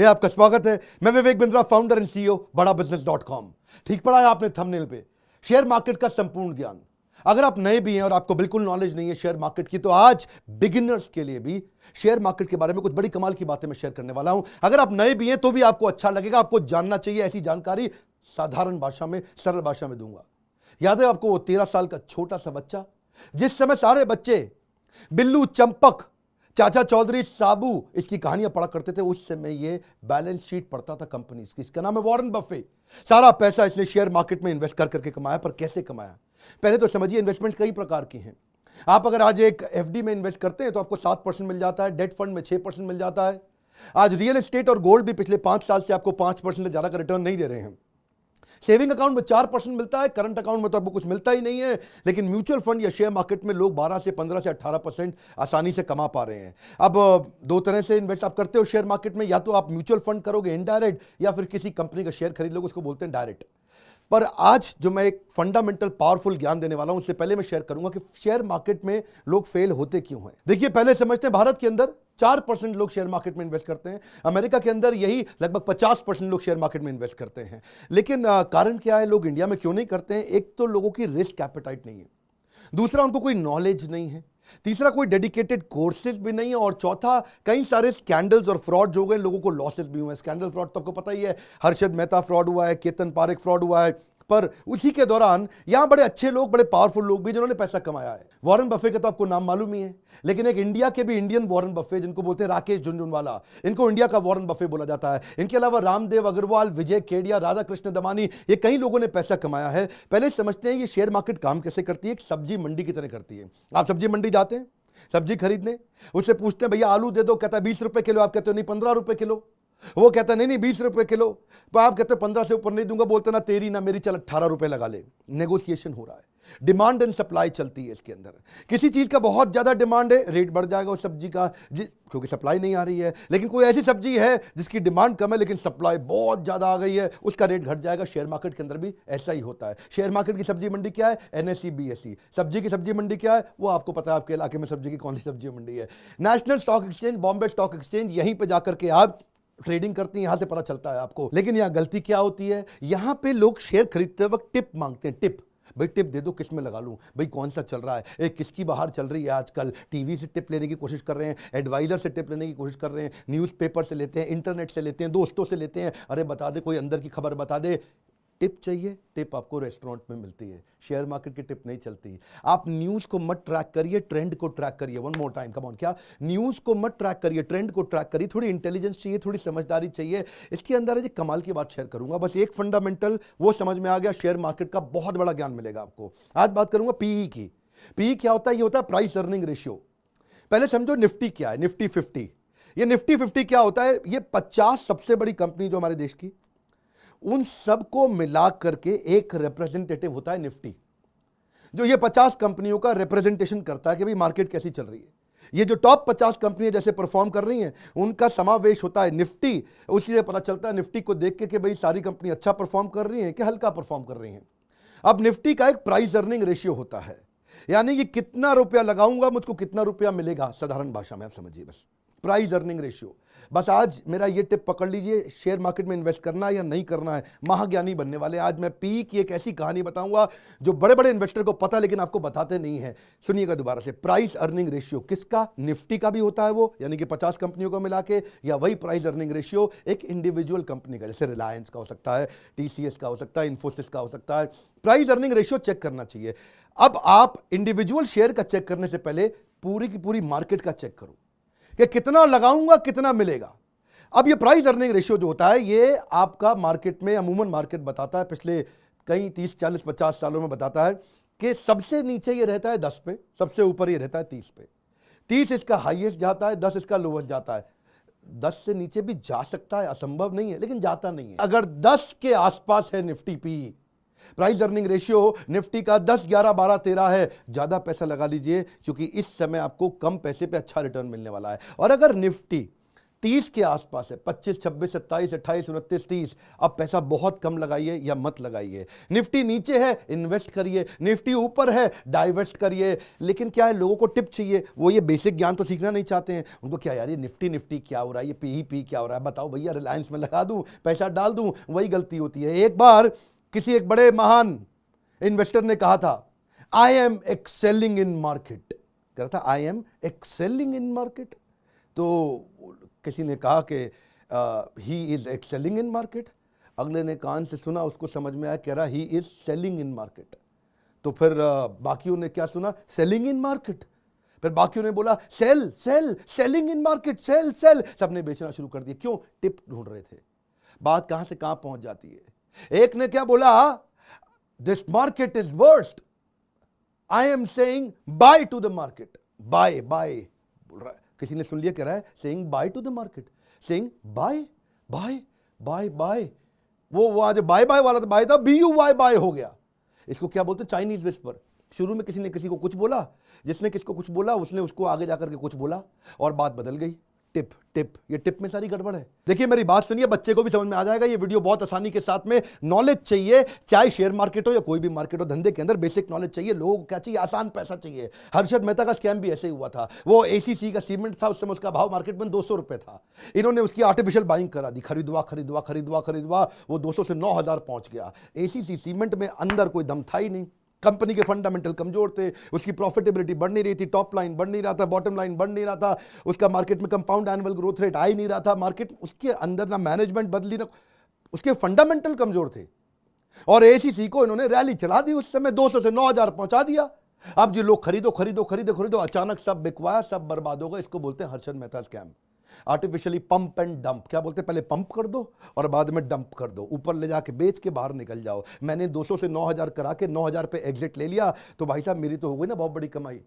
आपका स्वागत है। मैं Vivek Bindra, founder and CEO बड़ा बिजनेस.com। ठीक पढ़ा है आपने थंबनेल पे, शेयर मार्केट का संपूर्ण ज्ञान। अगर आप नए भी हैं और आपको बिल्कुल नॉलेज नहीं है शेयर मार्केट की, तो आज बिगिनर्स के लिए भी शेयर मार्केट के बारे में कुछ बड़ी कमाल की बातें मैं शेयर करने वाला हूं। अगर आप नए भी हैं तो भी आपको अच्छा लगेगा, आपको जानना चाहिए। ऐसी जानकारी साधारण भाषा में, सरल भाषा में दूंगा। याद है आपको वो 13 साल का छोटा सा बच्चा, जिस समय सारे बच्चे बिल्लू, चंपक, चाचा चौधरी, साबू इसकी कहानियां पढ़ा करते थे, उस समय ये बैलेंस शीट पढ़ता था कंपनीज की। इसका नाम है वॉरेन बफे। सारा पैसा इसने शेयर मार्केट में इन्वेस्ट कर करके कमाया। पर कैसे कमाया, पहले तो समझिए। इन्वेस्टमेंट कई प्रकार की हैं। आप अगर आज एक एफडी में इन्वेस्ट करते हैं तो आपको 7% मिल जाता है, डेट फंड में 6% मिल जाता है। आज रियल एस्टेट और गोल्ड भी पिछले 5 साल से आपको 5% से ज्यादा का रिटर्न नहीं दे रहे हैं। सेविंग अकाउंट में 4% मिलता है, करंट अकाउंट में तो आपको कुछ मिलता ही नहीं है। लेकिन म्यूचुअल फंड या शेयर मार्केट में लोग 12 से 15 से 18% आसानी से कमा पा रहे हैं। अब दो तरह से इन्वेस्ट आप करते हो शेयर मार्केट में, या तो आप म्यूचुअल फंड करोगे इनडायरेक्ट, या फिर किसी कंपनी का शेयर खरीद लोगे, उसको बोलते हैं डायरेक्ट। पर आज जो मैं एक फंडामेंटल पावरफुल ज्ञान देने वाला हूं, उससे पहले मैं शेयर करूंगा कि शेयर मार्केट में लोग फेल होते क्यों हैं। देखिए, पहले समझते हैं भारत के अंदर 4% लोग शेयर मार्केट में इन्वेस्ट करते हैं। अमेरिका के अंदर यही लगभग 50% लोग शेयर मार्केट में इन्वेस्ट करते हैं। लेकिन कारण क्या है, लोग इंडिया में क्यों नहीं करते हैं? एक तो लोगों की रिस्क एपेटाइट नहीं है, दूसरा उनको कोई नॉलेज नहीं है, तीसरा कोई डेडिकेटेड कोर्सेज भी नहीं है, और चौथा कई सारे स्कैंडल्स और फ्रॉड हो गए, लोगों को लॉसेस भी हुए हैं। स्कैंडल फ्रॉड तो आपको पता ही है, हर्षद मेहता फ्रॉड हुआ है, केतन पारेख फ्रॉड हुआ है। पर उसी के दौरान यहां बड़े अच्छे लोग, बड़े पावरफुल लोग भी जिन्होंने पैसा कमाया है। वॉरेन बफे का तो आपको नाम मालूम ही है, लेकिन एक इंडिया के भी इंडियन वॉरेन बफे, जिनको बोलते हैं राकेश झुनझुनवाला, इनको इंडिया का वॉरेन बफे बोला जाता है। इनके अलावा रामदेव अग्रवाल, विजय केडिया, राधा कृष्ण दमानी, ये कई लोगों ने पैसा कमाया है। पहले समझते हैं ये शेयर मार्केट काम कैसे करती है। एक सब्जी मंडी की तरह करती है। आप सब्जी मंडी जाते हैं सब्जी खरीदने, उससे पूछते हैं भैया आलू दे दो, कहता है 20 रुपए किलो। आप कहते हो नहीं 15 रुपए किलो। वो कहता नहीं 20 रुपए किलो। तो आप कहते हो 15 से ऊपर नहीं दूंगा। बोलते ना तेरी ना मेरी, चल 18 रुपए लगा ले। नेगोशिएशन हो रहा है, डिमांड एंड सप्लाई चलती है इसके अंदर। किसी चीज का बहुत ज्यादा डिमांड है, रेट बढ़ जाएगा उस सब्जी का, क्योंकि सप्लाई नहीं आ रही है। लेकिन कोई ऐसी सब्जी है जिसकी डिमांड कम है लेकिन सप्लाई बहुत ज्यादा आ गई है, उसका रेट घट जाएगा। शेयर मार्केट के अंदर भी ऐसा ही होता है। शेयर मार्केट की सब्जी मंडी क्या है? NSE BSE. सब्जी की सब्जी मंडी क्या है? वो आपको पता है आपके इलाके में सब्जी की कौन सी सब्जी मंडी है। National stock exchange, Bombay stock exchange, यहीं पर जाकर के आप ट्रेडिंग करती हैं, यहां से पता चलता है आपको। लेकिन यहां गलती क्या होती है, यहां पे लोग शेयर खरीदते वक्त टिप मांगते हैं। टिप, भाई टिप दे दो, किस में लगा लूं, भाई कौन सा चल रहा है, एक किसकी बाहर चल रही है आजकल। टीवी से टिप लेने की कोशिश कर रहे हैं, एडवाइजर से टिप लेने की कोशिश कर रहे हैं, न्यूज़पेपर से लेते हैं, इंटरनेट से लेते हैं, दोस्तों से लेते हैं। अरे बता दे, कोई अंदर की खबर बता दे। टिप चाहिए, टिप आपको रेस्टोरेंट में मिलती है, शेयर मार्केट की टिप नहीं चलती। आप न्यूज़ को मत ट्रैक करिए, ट्रेंड को ट्रैक करिए। One more time, come on. क्या? न्यूज़ को मत ट्रैक करिए, ट्रेंड को ट्रैक करिए। थोड़ी इंटेलिजेंस चाहिए, थोड़ी समझदारी चाहिए। इसके अंदर है जी कमाल की बात शेयर करूंगा। बस एक फंडामेंटल वो समझ में आ गया, शेयर मार्केट का बहुत बड़ा ज्ञान मिलेगा आपको। आज बात करूंगा पीई की। पीई क्या होता है? ये होता है प्राइस अर्निंग रेशियो। पहले समझो निफ्टी क्या है, निफ्टी 50। ये निफ्टी 50 क्या होता है? ये 50 सबसे बड़ी कंपनी जो हमारे देश की, उन सबको मिला करके एक रिप्रेजेंटेटिव होता है निफ्टी, जो ये 50 कंपनियों का रिप्रेजेंटेशन करता है कि भाई मार्केट कैसी चल रही है। ये जो टॉप 50 कंपनियां जैसे परफॉर्म कर रही हैं, उनका समावेश होता है निफ्टी। उसी से पता चलता है निफ्टी को देख के कि भाई सारी कंपनी अच्छा परफॉर्म कर रही हैं कि हल्का परफॉर्म कर रही हैं। अब निफ्टी का एक प्राइस अर्निंग रेशियो होता है, यानी कि कितना रुपया लगाऊंगा मुझको कितना रुपया मिलेगा। साधारण भाषा में आप समझिए, बस प्राइस अर्निंग रेशियो। बस आज मेरा ये टिप पकड़ लीजिए, शेयर मार्केट में इन्वेस्ट करना है या नहीं करना है, महाज्ञानी बनने वाले। आज मैं पी की एक ऐसी कहानी बताऊंगा जो बड़े बड़े इन्वेस्टर को पता लेकिन आपको बताते नहीं है। सुनिएगा दोबारा से। प्राइस अर्निंग रेशियो किसका? निफ्टी का भी होता है वो, यानी कि 50 कंपनियों को मिला के, या वही प्राइस अर्निंग रेशियो एक इंडिविजुअल कंपनी का, जैसे रिलायंस का हो सकता है, टीसीएस का हो सकता है, इन्फोसिस का हो सकता है। प्राइस अर्निंग रेशियो चेक करना चाहिए। अब आप इंडिविजुअल शेयर का चेक करने से पहले पूरी की पूरी मार्केट का चेक करो कि कितना लगाऊंगा कितना मिलेगा। अब ये प्राइस अर्निंग रेशियो जो होता है, ये आपका मार्केट में अमूमन मार्केट बताता है, पिछले कई 30 40 50 सालों में बताता है कि सबसे नीचे ये रहता है 10 पे, सबसे ऊपर ये रहता है 30 पे। 30 इसका हाईएस्ट जाता है, 10 इसका लोवेस्ट जाता है। 10 से नीचे भी जा सकता है, असंभव नहीं है, लेकिन जाता नहीं है। अगर 10 के आसपास है Nifty P, price earning ratio Nifty का 10, 11, 12, 13 है, ज्यादा पैसा लगा लीजिए, क्योंकि इस समय आपको कम पैसे पे अच्छा रिटर्न मिलने वाला है। और अगर निफ्टी 30 के आसपास है, 25, 26, 27, 28, 29, 30। अब पैसा बहुत कम लगाइए या मत लगाइए। निफ्टी नीचे है, इन्वेस्ट करिए। निफ्टी ऊपर है, डाइवेस्ट करिए। लेकिन क्या है, लोगों को टिप चाहिए, वो ये बेसिक ज्ञान तो सीखना नहीं चाहते हैं। उनको क्या यार, ये निफ्टी निफ्टी क्या हो रहा है, ये पी क्या हो रहा है, बताओ भैया, रिलायंस में लगा दूं, पैसा डाल दूं। वही गलती होती है। एक बार किसी एक बड़े महान इन्वेस्टर ने कहा था, I am excelling in market. कह रहा था I am excelling in market. तो किसी ने कहा कि he is excelling in market. अगले ने कान से सुना, उसको समझ में आया, कह रहा he is selling in market. तो फिर बाकियों ने क्या सुना, सेलिंग इन मार्केट। फिर बाकियों ने बोला sell sell, selling in market, sell sell. सबने बेचना शुरू कर दिया। क्यों? टिप ढूंढ रहे थे। बात कहां से कहां पहुंच जाती है। एक ने क्या बोला, this market is worst, I am saying bye to the market. Bye bye बोल रहा है। किसी ने सुन लिया, कह रहा है saying bye to the market, saying bye bye bye bye. वो आज बाय बाय वाला बाय था, BUY बाय हो गया। इसको क्या बोलते हैं, चाइनीज विस्पर। शुरू में किसी ने किसी को कुछ बोला, जिसने किसको कुछ बोला उसने उसको आगे जाकर के कुछ बोला और बात बदल गई। टिप टिप, ये टिप में सारी गड़बड़ है। देखिए मेरी बात सुनिए, बच्चे को भी समझ में आ जाएगा। ये वीडियो बहुत आसानी के साथ में, नॉलेज चाहिए, चाहे शेयर मार्केट हो या कोई भी मार्केट हो, धंधे के अंदर बेसिक नॉलेज चाहिए। लोगों को क्या चाहिए, आसान पैसा चाहिए। हर्षद मेहता का स्कैम भी ऐसे ही हुआ था। वो ACC का सीमेंट था, उस समय उसका भाव मार्केट में 200 रुपए था। इन्होंने उसकी आर्टिफिशियल बाइंग करा दी, खरीदवा खरीदवा खरीदवा खरीदवा, वो 200 से 9000 पहुंच गया। ACC सीमेंट में अंदर कोई दम था ही नहीं। कंपनी के फंडामेंटल कमजोर थे, उसकी प्रॉफिटेबिलिटी बढ़ नहीं रही थी, टॉप लाइन बढ़ नहीं रहा था, बॉटम लाइन बढ़ नहीं रहा था, उसका मार्केट में कंपाउंड एनुअल ग्रोथ रेट आ ही नहीं रहा था। मार्केट उसके अंदर ना मैनेजमेंट बदली, ना उसके फंडामेंटल कमजोर थे। और ACC को इन्होंने रैली चला दी, उस समय 200 से 9000 पहुंचा दिया। अब जो लोग खरीदो खरीदो खरीदो खरीदो, अचानक सब बिकवाया, सब बर्बाद होगा। इसको बोलते हैं Harshad Mehta scam. Artificially pump and dump. क्या बोलते हैं, पहले पंप कर दो और बाद में डंप कर दो, ऊपर ले जाके बेच के बाहर निकल जाओ। मैंने 200 से 9000 करा के 9000 पे एग्जिट ले लिया, तो भाई साहब मेरी तो हो गई ना बहुत बड़ी कमाई।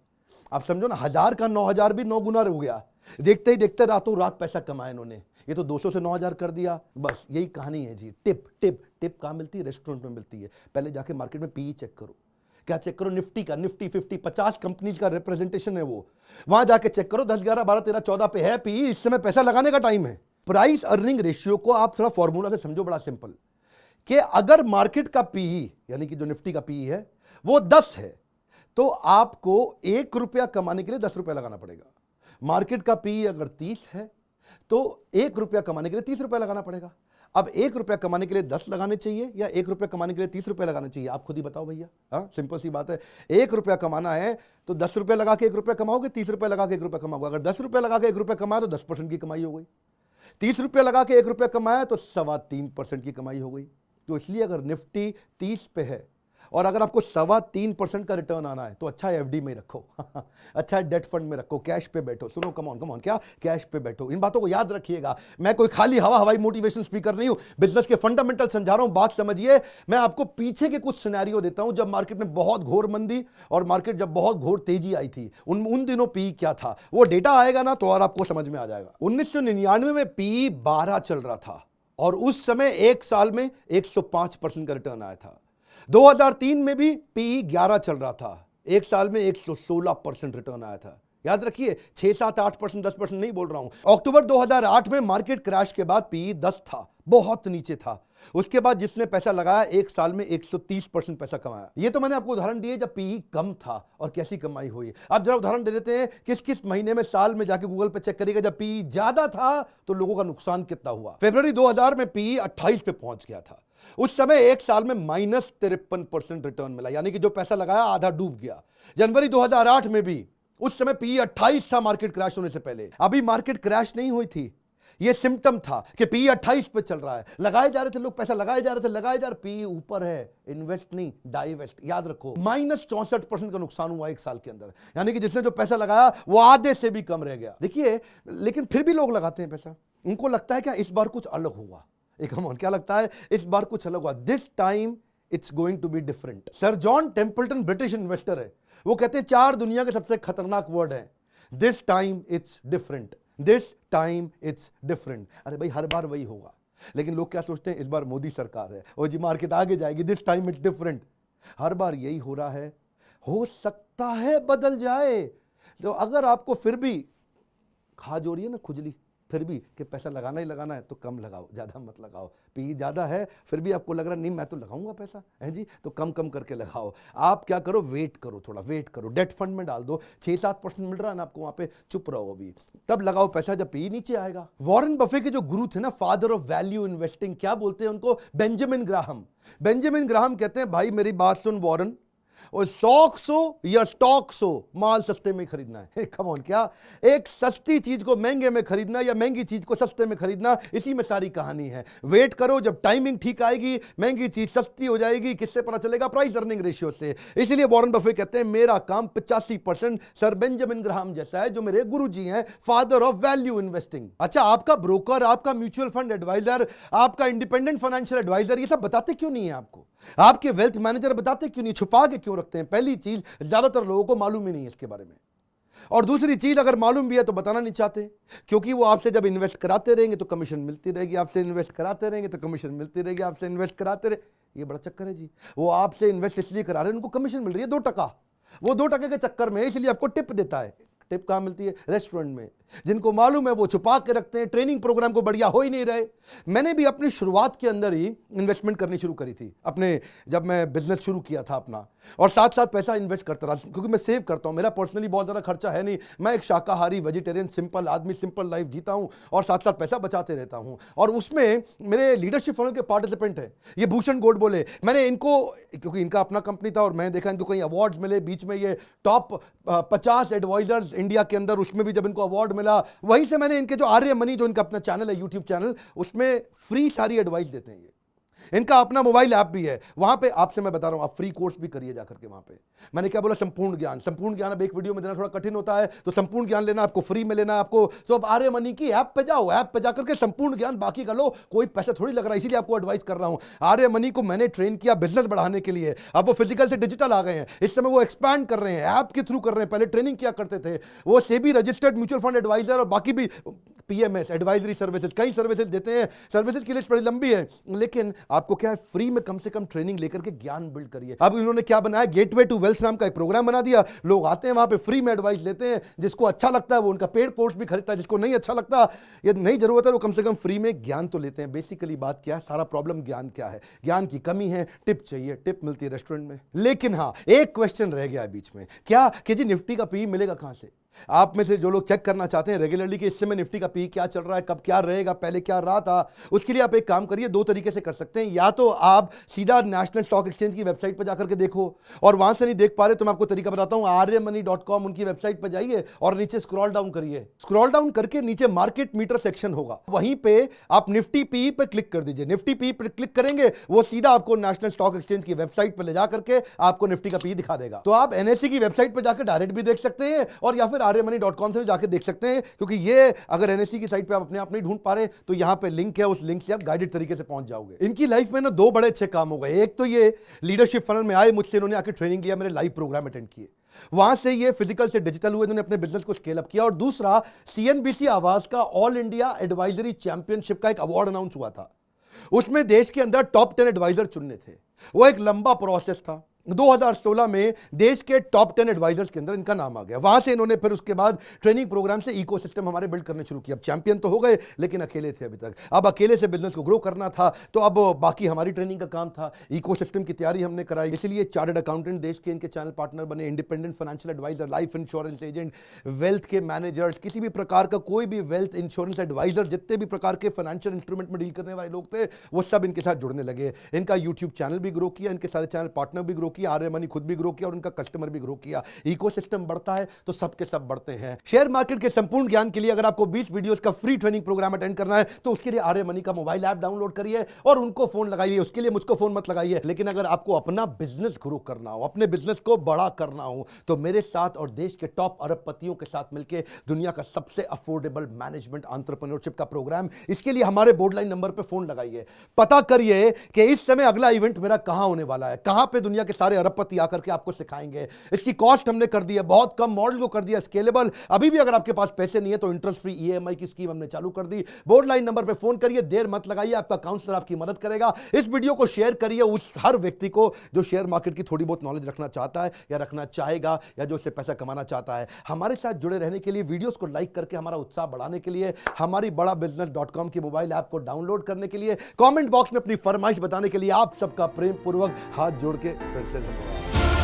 आप समझो ना, 1000 का 9000 भी 9 गुना हो गया। देखते ही देखते रातों रात पैसा कमाया इन्होंने। ये तो 200 से 9000 कर दिया, बस यही कहानी है जी। टिप टिप टिप कहाँ मिलती है, रेस्टोरेंट में मिलती है। पहले जाके मार्केट में PE चेक करो। क्या चेक करो, निफ्टी का, निफ्टी 50, 50 कंपनीज का रिप्रेजेंटेशन है वो। वहां जाके चेक करो, 10, 11, 12, 13, 14 पे है PE। इस समय पैसा लगाने का टाइम है। प्राइस अर्निंग रेशियो को आप थोड़ा फॉर्मूला से समझो, बड़ा सिंपल, कि अगर मार्केट का PE यानी कि जो निफ्टी का PE है वो 10 है, तो आपको 1 रुपया कमाने के लिए 10 रुपया लगाना पड़ेगा। मार्केट का PE अगर 30 है तो 1 रुपया कमाने के लिए 30 रुपया लगाना पड़ेगा। अब 1 रुपया कमाने के लिए 10 लगाने चाहिए या 1 रुपया कमाने के लिए 30 रुपया लगाने चाहिए, आप खुद ही बताओ भैया। हाँ, सिंपल सी बात है। 1 रुपया कमाना है तो 10 रुपया लगा के 1 रुपया कमाओगे, 30 रुपया लगा के 1 रुपया कमाओगे। अगर 10 रुपया लगा के 1 रुपया कमाया तो 10% की कमाई हो गई। 30 रुपया लगा के 1 रुपया कमाया तो 3.25% की कमाई हो गई। तो इसलिए अगर निफ्टी 30 पे है और अगर आपको 3.25% का रिटर्न आना है तो अच्छा है FD में रखो अच्छा है डेट फंड में रखो, कैश पे बैठो। सुनो, कम ऑन, क्या कैश पे बैठो। इन बातों को याद रखिएगा। मैं कोई खाली हवाई मोटिवेशन स्पीकर नहीं हूं, बिजनेस के फंडामेंटल समझा रहा हूं, बात समझिए। मैं आपको पीछे के कुछ सिनेरियो देता हूं, जब मार्केट में बहुत घोर मंदी और मार्केट जब बहुत घोर तेजी आई थी, उन दिनों PE क्या था। वो डेटा आएगा ना तो और आपको समझ में आ जाएगा। 1999 में PE 12 चल रहा था और उस समय एक साल में 105% का रिटर्न आया था। 2003 में भी PE 11 चल रहा था, एक साल में 116% रिटर्न आया था। याद रखिए, 6, 7, 8%, 10% नहीं बोल रहा हूं। अक्टूबर 2008 में मार्केट क्रैश के बाद PE 10 था, बहुत नीचे था। उसके बाद जिसने पैसा लगाया एक साल में 130% पैसा कमाया। ये तो मैंने आपको उदाहरण दिए जब PE कम था और कैसी कमाई हुई। अब जरा उदाहरण दे देते हैं, किस किस महीने में, साल में जाके गूगल पे चेक करिएगा जब PE ज्यादा था तो लोगों का नुकसान कितना हुआ। फरवरी 2000 में PE 28 पे पहुंच गया था। उस समय एक साल में -53% रिटर्न मिला, यानी कि जो पैसा लगाया आधा डूब गया। जनवरी 2008 में भी उस समय PE 28 था मार्केट क्रैश होने से पहले। अभी मार्केट क्रैश नहीं हुई थी, ये सिम्टम था कि PE 28 पे चल रहा है। लगाए जा रहे थे लोग, पैसा लगाए जा रहे थे, PE ऊपर है। इन्वेस्ट नहीं, डाइवेस्ट। याद रखो, -64% का नुकसान हुआ एक साल के अंदर, यानी कि जिसने जो पैसा लगाया वो आधे से भी कम रह गया। देखिए, लेकिन फिर भी लोग लगाते हैं पैसा। उनको लगता है क्या इस बार कुछ अलग हुआ। क्या लगता है इस बार कुछ अलग हुआ, this time it's going to be different. Sir John Templeton British investor है, वो कहते हैं 4 दुनिया के सबसे खतरनाक वर्ड है, this time it's different, this time it's different. अरे भाई, हर बार वही होगा, लेकिन लोग क्या सोचते हैं इस बार मोदी सरकार है और जी मार्केट आगे जाएगी, दिस टाइम इट्स डिफरेंट। हर बार यही हो रहा है, हो सकता है बदल जाए। तो अगर आपको फिर भी खा जो रही है ना खुजली, फिर भी कि पैसा लगाना ही लगाना है तो कम लगाओ, ज़्यादा मत लगाओ। पी ज़्यादा है फिर भी आपको लग रहा नहीं मैं तो लगाऊंगा पैसा है जी, तो कम कम करके लगाओ। आप क्या करो, वेट करो, थोड़ा वेट करो, डेट फंड में डाल दो, 6-7% मिल रहा है ना आपको वहाँ पे, चुप रहो अभी, तब लगाओ पैसा जब पी नीचे आएगा। वॉरेन बफे के जो गुरु थे ना, फादर ऑफ वैल्यू इन्वेस्टिंग, क्या बोलते हैं उनको, बेंजामिन ग्राहम। बेंजामिन ग्राहम कहते हैं भाई मेरी बात सुन वॉरेन, और स्टॉक्स हो या स्टॉक्स हो, माल सस्ते में खरीदना है। कम ऑन, क्या एक सस्ती चीज को महंगे में खरीदना या महंगी चीज को सस्ते में खरीदना, इसी में सारी कहानी है। वेट करो, जब टाइमिंग ठीक आएगी महंगी चीज सस्ती हो जाएगी। किससे पता चलेगा, प्राइस अर्निंग रेशियो से। इसलिए वॉरेन बफे कहते हैं मेरा काम 85% सर बेंजामिन ग्राहम जैसा है, जो मेरे गुरुजी हैं, फादर ऑफ वैल्यू इन्वेस्टिंग। अच्छा, आपका ब्रोकर, आपका म्यूचुअल फंड एडवाइजर, आपका इंडिपेंडेंट फाइनेंशियल एडवाइजर ये सब बताते क्यों नहीं है आपको? आपके वेल्थ मैनेजर बताते क्यों नहीं, छुपा के क्यों रखते हैं? पहली चीज, ज्यादातर लोगों को मालूम ही नहीं है इसके बारे में। और दूसरी चीज, अगर मालूम भी है तो बताना नहीं चाहते, क्योंकि वो आपसे जब इन्वेस्ट कराते रहेंगे तो कमीशन मिलती रहेगी, आपसे इन्वेस्ट कराते रहेंगे तो कमीशन मिलती रहेगी, आपसे इन्वेस्ट कराते रहे, ये बड़ा चक्कर है जी। वो आपसे इन्वेस्ट इसलिए करा रहे हैं, उनको कमीशन मिल रही है 2%, वो 2% के चक्कर में इसलिए आपको टिप देता है। टिप कहाँ मिलती है? रेस्टोरेंट में। जिनको मालूम है वो छुपा के रखते हैं, ट्रेनिंग प्रोग्राम को बढ़िया हो ही नहीं रहे। मैंने भी अपनी शुरुआत के अंदर ही इन्वेस्टमेंट करनी शुरू करी थी अपने, जब मैं बिजनेस शुरू किया था अपना, और साथ साथ पैसा इन्वेस्ट करता रहा, क्योंकि मैं सेव करता हूं, मेरा पर्सनली बहुत ज़्यादा खर्चा है नहीं, मैं एक शाकाहारी वेजिटेरियन सिंपल आदमी, सिंपल लाइफ जीता हूं और साथ साथ पैसा बचाते रहता हूं। और उसमें मेरे लीडरशिप फनल के पार्टिसिपेंट हैं, ये भूषण गोड बोले, मैंने इनको, क्योंकि इनका अपना कंपनी था और मैं देखा इनको कहीं अवार्ड मिले, बीच में ये टॉप 50 एडवाइजर्स इंडिया के अंदर, उसमें भी जब इनको अवार्ड मिला, वहीं से मैंने इनके जो आर्य मनी, जो इनका अपना चैनल है, यूट्यूब चैनल, उसमें फ्री सारी एडवाइस देते हैं ये। इनका अपना मोबाइल ऐप भी है, वहां पे आपसे मैं बता रहा हूं, आप फ्री कोर्स भी करिए जाकर के वहां पे। मैंने क्या बोला, संपूर्ण ज्ञान। संपूर्ण ज्ञान अब एक वीडियो में देना थोड़ा कठिन होता है, तो संपूर्ण ज्ञान लेना आपको फ्री में लेना है आपको, तो अब आर्य मनी की ऐप पे जाओ, ऐप पे जाकर के संपूर्ण ज्ञान बाकी का लो, कोई पैसा थोड़ी लग रहा है, इसीलिए आपको एडवाइस कर रहा हूं। आर्य मनी को मैंने ट्रेन किया बिजनेस बढ़ाने के लिए, अब वो फिजिकल से डिजिटल आ गए हैं, इस समय वो एक्सपैंड कर रहे हैं, ऐप के थ्रू कर रहे हैं, पहले ट्रेनिंग किया करते थे। वो SEBI registered mutual fund advisor और बाकी भी पीएमएस एडवाइजरी सर्विसेज, कई सर्विसेज देते हैं। सर्विसेज की लिस्ट बड़ी लंबी है, लेकिन आपको क्या है, फ्री में कम से कम ट्रेनिंग लेकर के ज्ञान बिल्ड करिए। अब इन्होंने क्या बनाया, गेटवे टू वेल्थ नाम का एक प्रोग्राम बना दिया। लोग आते हैं वहां पे, फ्री में एडवाइस लेते हैं, जिसको अच्छा लगता है वो उनका पेड कोर्स भी खरीदता है, जिसको नहीं अच्छा लगता, ये नहीं जरूरत है, वो कम से कम फ्री में ज्ञान तो लेते हैं। बेसिकली बात क्या है, सारा प्रॉब्लम ज्ञान क्या है, ज्ञान की कमी है, टिप चाहिए, टिप मिलती है रेस्टोरेंट में। लेकिन हाँ, एक क्वेश्चन रह गया है बीच में, क्या कि जी निफ्टी का पी मिलेगा कहां से? आप में से जो लोग चेक करना चाहते हैं रेगुलरली कि इस समय निफ्टी का पी क्या चल रहा है, कब क्या रहेगा, पहले क्या रहा था, उसके लिए आप एक काम करिए, दो तरीके से कर सकते हैं। या तो आप सीधा नेशनल स्टॉक एक्सचेंज की वेबसाइट पर जाकर के देखो, और वहां से नहीं देख पा रहे तो मैं आपको तरीका बताता हूं, arymoney.com उनकी वेबसाइट पर जाइए और नीचे स्क्रॉल डाउन करिए। स्क्रॉल डाउन करके नीचे मार्केट मीटर सेक्शन होगा, वहीं पे आप निफ्टी पी पे क्लिक कर दीजिए। निफ्टी पी पे क्लिक करेंगे, वो सीधा आपको नेशनल स्टॉक एक्सचेंज की वेबसाइट पर ले जाकर के आपको निफ्टी का पी दिखा देगा। तो आप एनएसई की वेबसाइट पर जाकर डायरेक्ट भी देख सकते हैं, और या फिर arymoney.com से जाके देख सकते हैं, क्योंकि ये अगर एनएसई की साइट पे आप अपने आप नहीं ढूंढ पा रहे तो यहां पे लिंक है, उस लिंक से आप गाइडेड तरीके से पहुंच जाओगे। इनकी लाइफ में ना दो बड़े अच्छे काम हो गए। एक तो ये लीडरशिप फनल में आए, मुझसे इन्होंने आके ट्रेनिंग लिया, मेरे लाइव प्रोग्राम अटेंड किए, वहां से ये फिजिकल से डिजिटल हुए, इन्होंने अपने बिजनेस को स्केल अप किया। और दूसरा, सीएनबीसी आवाज का ऑल इंडिया एडवाइजरी चैंपियनशिप का एक अवार्ड अनाउंस हुआ था, उसमें देश के अंदर टॉप 10 एडवाइजर चुनने थे। वो एक लंबा प्रोसेस था। 2016 में देश के टॉप 10 एडवाइजर्स के अंदर इनका नाम आ गया। वहां से इन्होंने फिर उसके बाद ट्रेनिंग प्रोग्राम से इकोसिस्टम हमारे बिल्ड करने शुरू किया। अब चैंपियन तो हो गए, लेकिन अकेले थे अभी तक। अब अकेले से बिजनेस को ग्रो करना था, तो अब बाकी हमारी ट्रेनिंग का काम था, इकोसिस्टम की तैयारी हमने कराई। इसलिए चार्टर्ड अकाउंटेंट देश के इनके चैनल पार्टनर बने, independent financial advisor, life insurance agent, wealth के मैनेजर्स, किसी भी प्रकार का कोई भी वेल्थ इंश्योरेंस एडवाइजर, जितने भी प्रकार के फाइनेंशियल इंस्ट्रूमेंट में डील करने वाले लोग थे, वो सब इनके साथ जुड़ने लगे। इनका यूट्यूब चैनल भी ग्रो किया, इनके सारे चैनल पार्टनर भी ग्रो किया, आर्य मनी खुद भी ग्रो किया और उनका कस्टमर भी ग्रो किया। इकोसिस्टम बढ़ता है तो सबके सब बढ़ते हैं। शेयर मार्केट के संपूर्ण ज्ञान के लिए अगर आपको 20 वीडियोस का फ्री ट्रेनिंग प्रोग्राम अटेंड करना है तो उसके लिए आर्य मनी का मोबाइल ऐप डाउनलोड करिए और उनको फोन लगाइए। उसके लिए मुझको फोन मत लगाइए। लेकिन अगर आपको अपना बिजनेस ग्रो करना हो, अपने बिजनेस को बड़ा करना हो, तो मेरे साथ और देश के टॉप अरबपतियों के साथ मिलकर दुनिया का सबसे अफोर्डेबल मैनेजमेंट एंटरप्रेन्योरशिप का प्रोग्राम, इसके लिए हमारे बोर्ड लाइन नंबर पर फोन लगाइए। पता करिए कि इस समय अगला इवेंट मेरा कहां होने वाला है, कहां पे दुनिया के सारे अरबपति आकर के आपको सिखाएंगे। इसकी कॉस्ट हमने कर दी है बहुत कम, मॉडल को कर दिया स्केलेबल। अभी भी अगर आपके पास पैसे नहीं है तो इंटरेस्ट फ्री ईएमआई की स्कीम हमने चालू कर दी। बोर्ड लाइन नंबर पे फोन करिए, देर मत लगाइए, आपका काउंसलर आपकी मदद करेगा। इस वीडियो को शेयर करिए उस हर व्यक्ति को जो शेयर मार्केट की थोड़ी बहुत नॉलेज रखना चाहता है या रखना चाहेगा या जो उससे पैसा कमाना चाहता है। हमारे साथ जुड़े रहने के लिए, वीडियोस को लाइक करके हमारा उत्साह बढ़ाने के लिए, हमारी badabusiness.com की मोबाइल ऐप को डाउनलोड करने के लिए, कमेंट बॉक्स में अपनी फरमाइश बताने के लिए आप सबका प्रेम पूर्वक हाथ जोड़ के फिर से धन्यवाद।